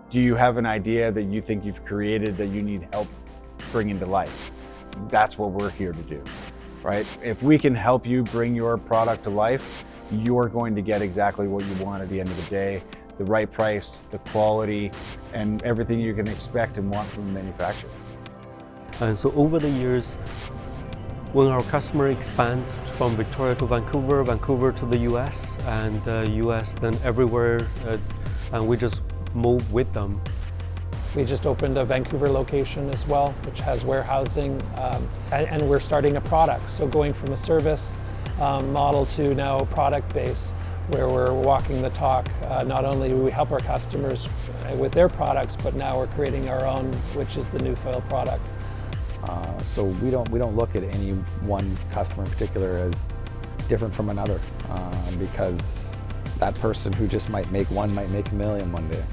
Do you have an idea that you think you've created that you need help bringing to life? That's what we're here to do, right? If we can help you bring your product to life, you're going to get exactly what you want at the end of the day, the right price, the quality, and everything you can expect and want from the manufacturer. And so over the years, when our customer expands from Victoria to Vancouver, Vancouver to the US, and US then everywhere, and we just move with them. We just opened a Vancouver location as well, which has warehousing, and we're starting a product. So going from a service model to now product base, where we're walking the talk. Not only do we help our customers with their products, but now we're creating our own, which is the Newfoil product. So we don't look at any one customer in particular as different from another, because that person who just might make one might make a million one day.